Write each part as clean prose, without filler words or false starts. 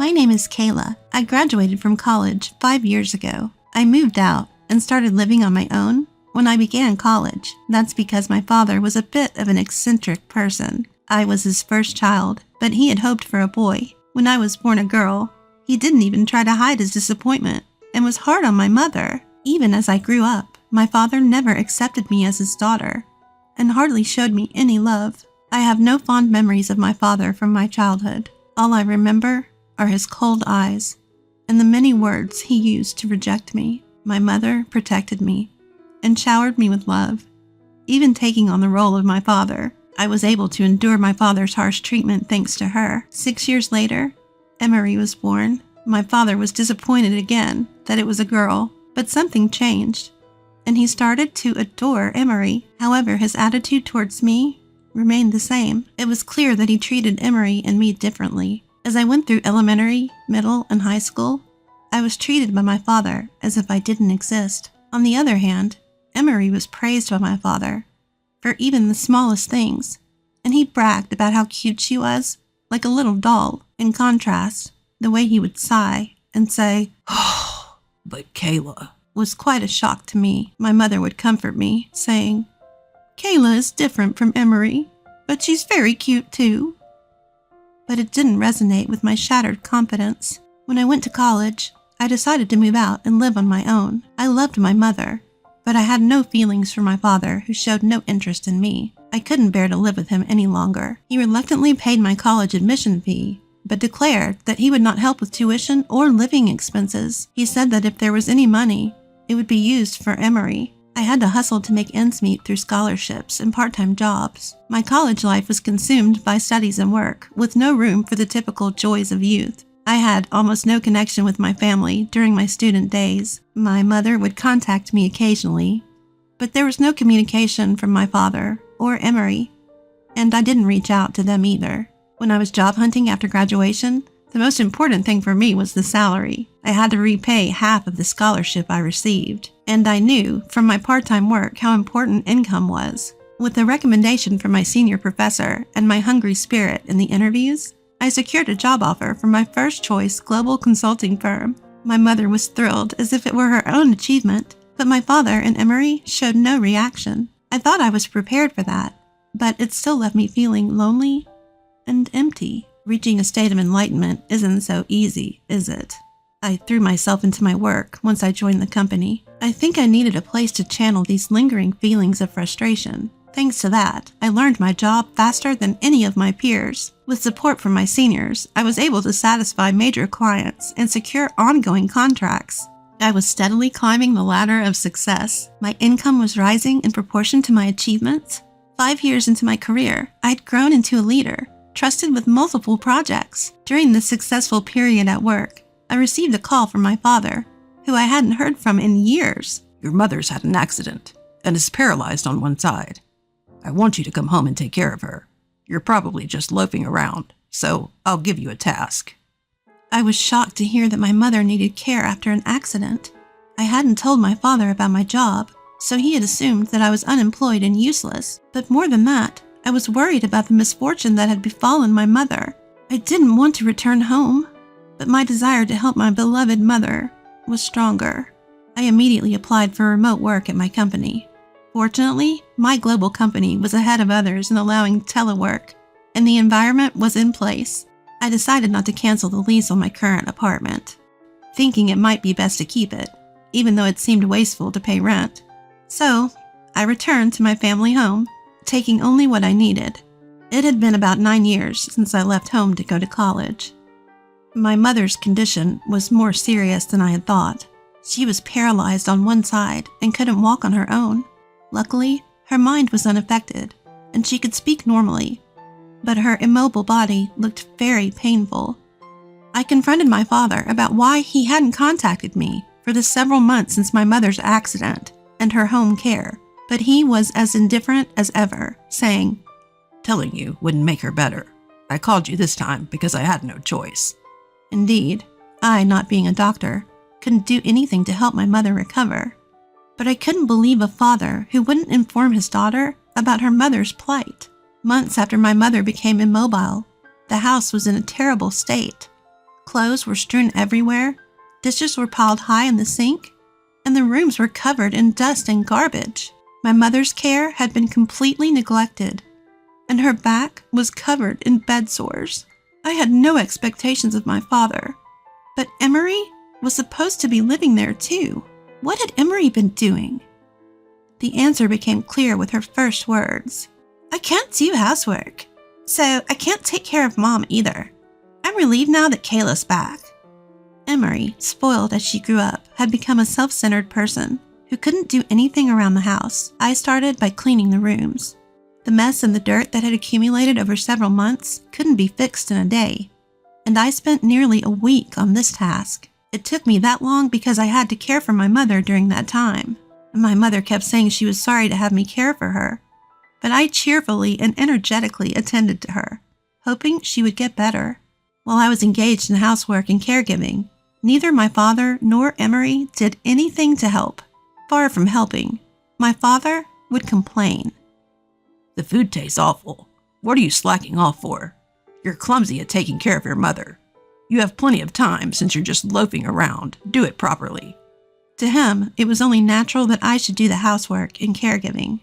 My name is Kayla. I graduated from college 5 years ago. I moved out and started living on my own when I began college. That's because my father was a bit of an eccentric person. I was his first child, but he had hoped for a boy. When I was born a girl, he didn't even try to hide his disappointment and was hard on my mother. Even as I grew up, my father never accepted me as his daughter and hardly showed me any love. I have no fond memories of my father from my childhood. All I remember are his cold eyes and the many words he used to reject me. My mother protected me and showered me with love. Even taking on the role of my father, I was able to endure my father's harsh treatment thanks to her. 6 years later, Emery was born. My father was disappointed again that it was a girl, but something changed, and he started to adore Emery. However, his attitude towards me remained the same. It was clear that he treated Emery and me differently. As I went through elementary, middle, and high school, I was treated by my father as if I didn't exist. On the other hand, Emery was praised by my father for even the smallest things, and he bragged about how cute she was, like a little doll. In contrast, the way he would sigh and say, "Oh, but Kayla," was quite a shock to me. My mother would comfort me, saying, "Kayla is different from Emery, but she's very cute too." But it didn't resonate with my shattered confidence. When I went to college, I decided to move out and live on my own. I loved my mother, but I had no feelings for my father, who showed no interest in me. I couldn't bear to live with him any longer. He reluctantly paid my college admission fee, but declared that he would not help with tuition or living expenses. He said that if there was any money, it would be used for Emery. I had to hustle to make ends meet through scholarships and part-time jobs. My college life was consumed by studies and work, with no room for the typical joys of youth. I had almost no connection with my family during my student days. My mother would contact me occasionally, but there was no communication from my father or Emery, and I didn't reach out to them either. When I was job hunting after graduation, the most important thing for me was the salary. I had to repay half of the scholarship I received, and I knew from my part-time work how important income was. With the recommendation from my senior professor and my hungry spirit in the interviews, I secured a job offer from my first choice global consulting firm. My mother was thrilled as if it were her own achievement, but my father and Emery showed no reaction. I thought I was prepared for that, but it still left me feeling lonely and empty. Reaching a state of enlightenment isn't so easy, is it? I threw myself into my work once I joined the company. I think I needed a place to channel these lingering feelings of frustration. Thanks to that, I learned my job faster than any of my peers. With support from my seniors, I was able to satisfy major clients and secure ongoing contracts. I was steadily climbing the ladder of success. My income was rising in proportion to my achievements. 5 years into my career, I'd grown into a leader, trusted with multiple projects. During this successful period at work, I received a call from my father, who I hadn't heard from in years. "Your mother's had an accident and is paralyzed on one side. I want you to come home and take care of her. You're probably just loafing around, so I'll give you a task." I was shocked to hear that my mother needed care after an accident. I hadn't told my father about my job, so he had assumed that I was unemployed and useless. But more than that, I was worried about the misfortune that had befallen my mother. I didn't want to return home, but my desire to help my beloved mother was stronger. I immediately applied for remote work at my company. Fortunately, my global company was ahead of others in allowing telework, and the environment was in place. I decided not to cancel the lease on my current apartment, thinking it might be best to keep it, even though it seemed wasteful to pay rent. So, I returned to my family home, taking only what I needed. It had been about 9 years since I left home to go to college. My mother's condition was more serious than I had thought. She was paralyzed on one side and couldn't walk on her own. Luckily, her mind was unaffected, and she could speak normally, but her immobile body looked very painful. I confronted my father about why he hadn't contacted me for the several months since my mother's accident and her home care, but he was as indifferent as ever, saying, "Telling you wouldn't make her better. I called you this time because I had no choice." Indeed, I, not being a doctor, couldn't do anything to help my mother recover. But I couldn't believe a father who wouldn't inform his daughter about her mother's plight. Months after my mother became immobile, the house was in a terrible state. Clothes were strewn everywhere, dishes were piled high in the sink, and the rooms were covered in dust and garbage. My mother's care had been completely neglected, and her back was covered in bed sores. I had no expectations of my father, but Emery was supposed to be living there too. What had Emery been doing? The answer became clear with her first words. I can't do housework, so I can't take care of Mom either. I'm relieved now that Kayla's back. Emery, spoiled as she grew up, had become a self-centered person who couldn't do anything around the house. I started by cleaning the rooms. The mess and the dirt that had accumulated over several months couldn't be fixed in a day, and I spent nearly a week on this task. It took me that long because I had to care for my mother during that time. My mother kept saying she was sorry to have me care for her, but I cheerfully and energetically attended to her, hoping she would get better. While I was engaged in housework and caregiving, neither my father nor Emery did anything to help. Far from helping, my father would complain. The food tastes awful. What are you slacking off for? You're clumsy at taking care of your mother. You have plenty of time since you're just loafing around. Do it properly. To him, it was only natural that I should do the housework and caregiving.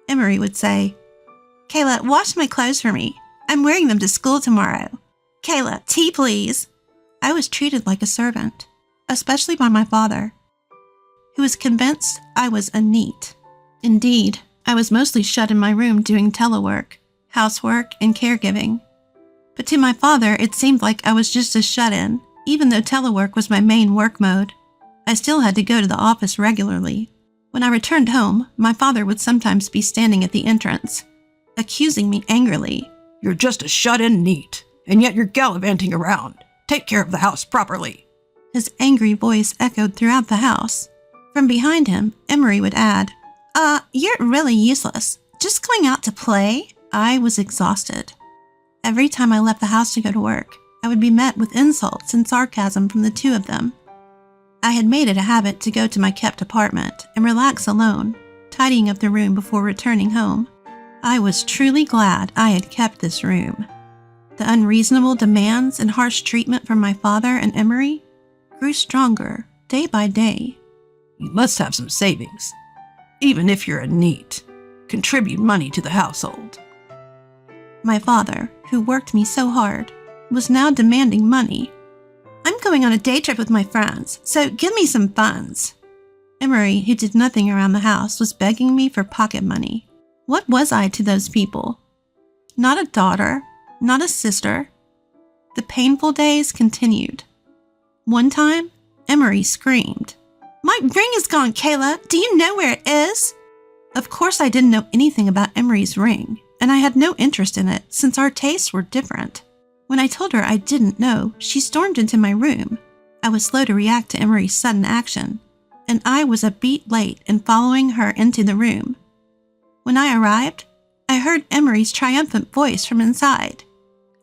Emery would say, Kayla, wash my clothes for me. I'm wearing them to school tomorrow. Kayla, tea please. I was treated like a servant, especially by my father, who was convinced I was a neat. Indeed, I was mostly shut in my room doing telework, housework, and caregiving. But to my father, it seemed like I was just a shut-in. Even though telework was my main work mode, I still had to go to the office regularly. When I returned home, my father would sometimes be standing at the entrance, accusing me angrily. You're just a shut-in neat, and yet you're gallivanting around. Take care of the house properly. His angry voice echoed throughout the house. From behind him, Emery would add, you're really useless. Just going out to play? I was exhausted. Every time I left the house to go to work, I would be met with insults and sarcasm from the two of them. I had made it a habit to go to my kept apartment and relax alone, tidying up the room before returning home. I was truly glad I had kept this room. The unreasonable demands and harsh treatment from my father and Emery grew stronger day by day. You must have some savings. Even if you're a neat, contribute money to the household. My father, who worked me so hard, was now demanding money. I'm going on a day trip with my friends, so give me some funds. Emery, who did nothing around the house, was begging me for pocket money. What was I to those people? Not a daughter, not a sister. The painful days continued. One time, Emery screamed, My ring is gone, Kayla. Do you know where it is? Of course, I didn't know anything about Emery's ring, and I had no interest in it since our tastes were different. When I told her I didn't know, she stormed into my room. I was slow to react to Emery's sudden action, and I was a beat late in following her into the room. When I arrived, I heard Emery's triumphant voice from inside.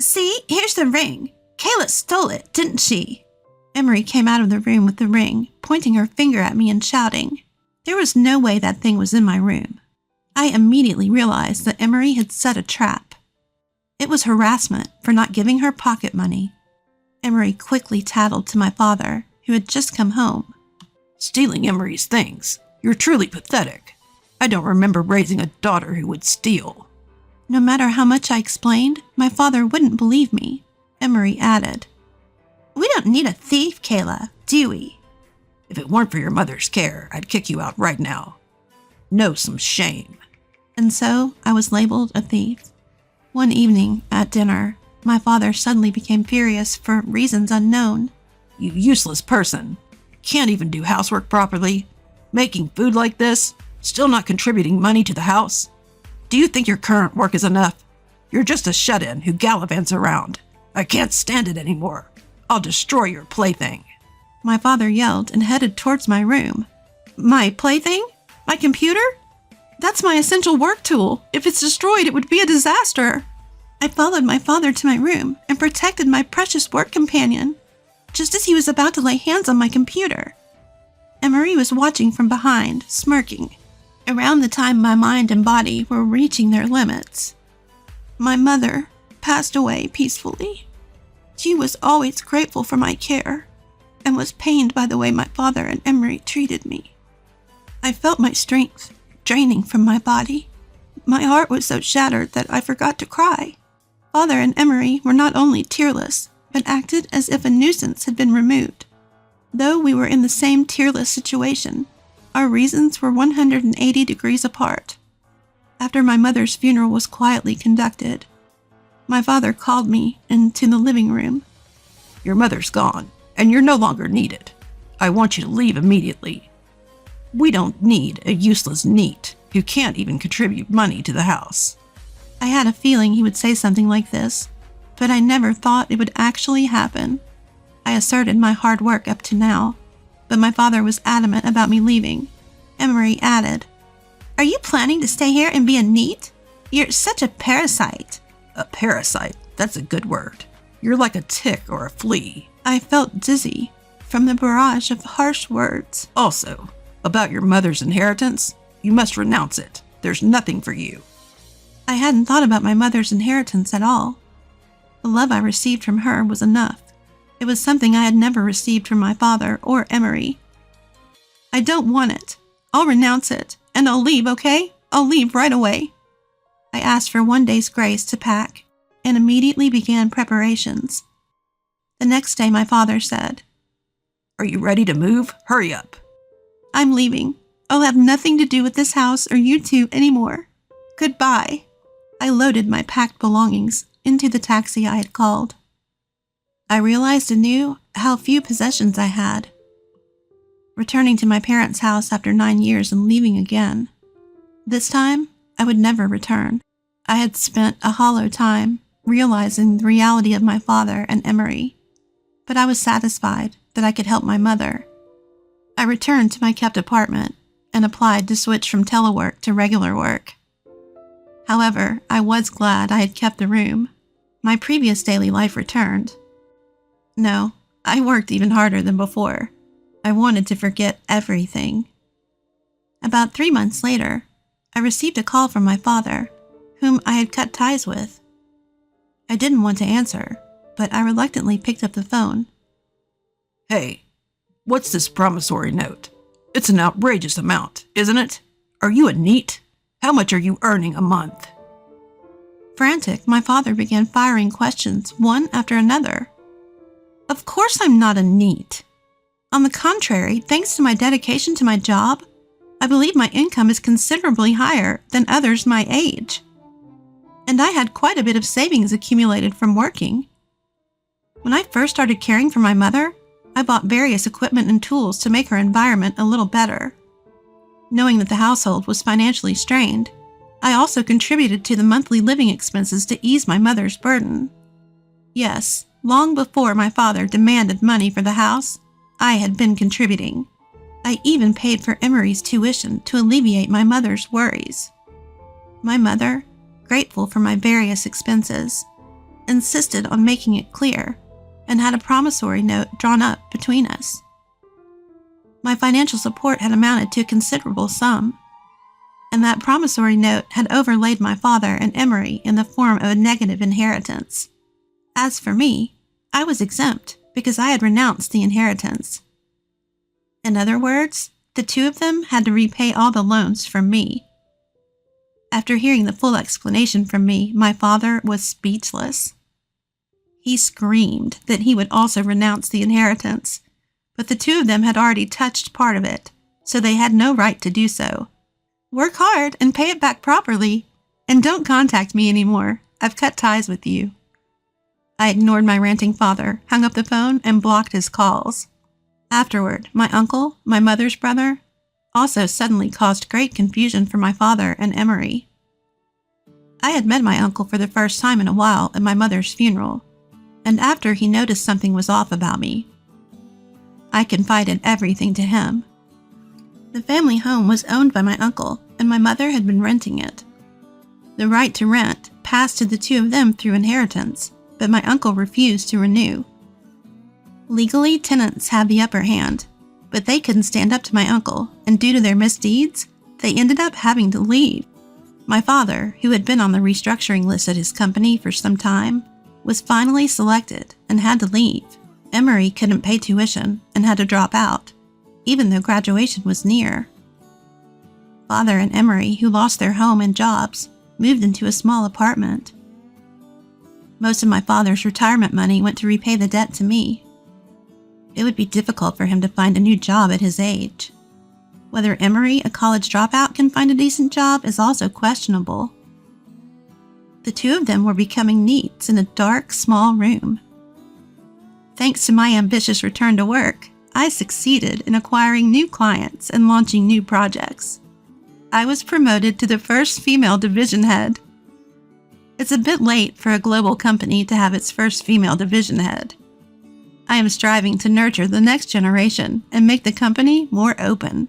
See, here's the ring. Kayla stole it, didn't she? Emery came out of the room with the ring, pointing her finger at me and shouting. There was no way that thing was in my room. I immediately realized that Emery had set a trap. It was harassment for not giving her pocket money. Emery quickly tattled to my father, who had just come home. Stealing Emery's things. You're truly pathetic. I don't remember raising a daughter who would steal. No matter how much I explained, my father wouldn't believe me. Emery added, We don't need a thief, Kayla, do we? If it weren't for your mother's care, I'd kick you out right now. Know some shame. And so I was labeled a thief. One evening at dinner, my father suddenly became furious for reasons unknown. You useless person. Can't even do housework properly. Making food like this. Still not contributing money to the house. Do you think your current work is enough? You're just a shut-in who gallivants around. I can't stand it anymore. I'll destroy your plaything. My father yelled and headed towards my room. My plaything? My computer? That's my essential work tool. If it's destroyed, it would be a disaster. I followed my father to my room and protected my precious work companion, just as he was about to lay hands on my computer. Emery was watching from behind, smirking. Around the time my mind and body were reaching their limits, my mother passed away peacefully. She was always grateful for my care and was pained by the way my father and Emery treated me. I felt my strength draining from my body. My heart was so shattered that I forgot to cry. Father and Emery were not only tearless, but acted as if a nuisance had been removed. Though we were in the same tearless situation, our reasons were 180 degrees apart. After my mother's funeral was quietly conducted, my father called me into the living room. Your mother's gone, and you're no longer needed. I want you to leave immediately. We don't need a useless NEET who can't even contribute money to the house. I had a feeling he would say something like this, but I never thought it would actually happen. I asserted my hard work up to now, but my father was adamant about me leaving. Emery added, "Are you planning to stay here and be a NEET? You're such a parasite." A parasite? That's a good word. You're like a tick or a flea. I felt dizzy from the barrage of harsh words. Also, about your mother's inheritance, you must renounce it. There's nothing for you. I hadn't thought about my mother's inheritance at all. The love I received from her was enough. It was something I had never received from my father or Emery. "I don't want it. I'll renounce it, and I'll leave, okay? I'll leave right away." I asked for one day's grace to pack and immediately began preparations. The next day my father said, "Are you ready to move? Hurry up." "I'm leaving. I'll have nothing to do with this house or you two anymore. Goodbye." I loaded my packed belongings into the taxi I had called. I realized anew how few possessions I had. Returning to my parents' house after 9 years and leaving again. This time, I would never return. I had spent a hollow time realizing the reality of my father and Emery, but I was satisfied that I could help my mother. I returned to my kept apartment and applied to switch from telework to regular work. However, I was glad I had kept the room. My previous daily life returned. No, I worked even harder than before. I wanted to forget everything. About 3 months later, I received a call from my father, whom I had cut ties with. I didn't want to answer, but I reluctantly picked up the phone. "Hey, what's this promissory note? It's an outrageous amount, isn't it? Are you a NEET? How much are you earning a month?" Frantic, my father began firing questions one after another. Of course I'm not a NEET. On the contrary, thanks to my dedication to my job, I believe my income is considerably higher than others my age. And I had quite a bit of savings accumulated from working. When I first started caring for my mother, I bought various equipment and tools to make her environment a little better. Knowing that the household was financially strained, I also contributed to the monthly living expenses to ease my mother's burden. Yes, long before my father demanded money for the house, I had been contributing. I even paid for Emery's tuition to alleviate my mother's worries. My mother, grateful for my various expenses, insisted on making it clear and had a promissory note drawn up between us. My financial support had amounted to a considerable sum, and that promissory note had overlaid my father and Emery in the form of a negative inheritance. As for me, I was exempt because I had renounced the inheritance. In other words, the two of them had to repay all the loans from me. After hearing the full explanation from me, my father was speechless. He screamed that he would also renounce the inheritance, but the two of them had already touched part of it, so they had no right to do so. "Work hard and pay it back properly, and don't contact me anymore. I've cut ties with you." I ignored my ranting father, hung up the phone, and blocked his calls. Afterward, my uncle, my mother's brother, also suddenly caused great confusion for my father and Emery. I had met my uncle for the first time in a while at my mother's funeral, and after he noticed something was off about me, I confided everything to him. The family home was owned by my uncle, and my mother had been renting it. The right to rent passed to the two of them through inheritance, but my uncle refused to renew. Legally, tenants had the upper hand, but they couldn't stand up to my uncle, and due to their misdeeds, they ended up having to leave. My father, who had been on the restructuring list at his company for some time, was finally selected and had to leave. Emery couldn't pay tuition and had to drop out, even though graduation was near. Father and Emery, who lost their home and jobs, moved into a small apartment. Most of my father's retirement money went to repay the debt to me. It would be difficult for him to find a new job at his age. Whether Emery, a college dropout, can find a decent job is also questionable. The two of them were becoming neats in a dark, small room. Thanks to my ambitious return to work, I succeeded in acquiring new clients and launching new projects. I was promoted to the first female division head. It's a bit late for a global company to have its first female division head. I am striving to nurture the next generation and make the company more open.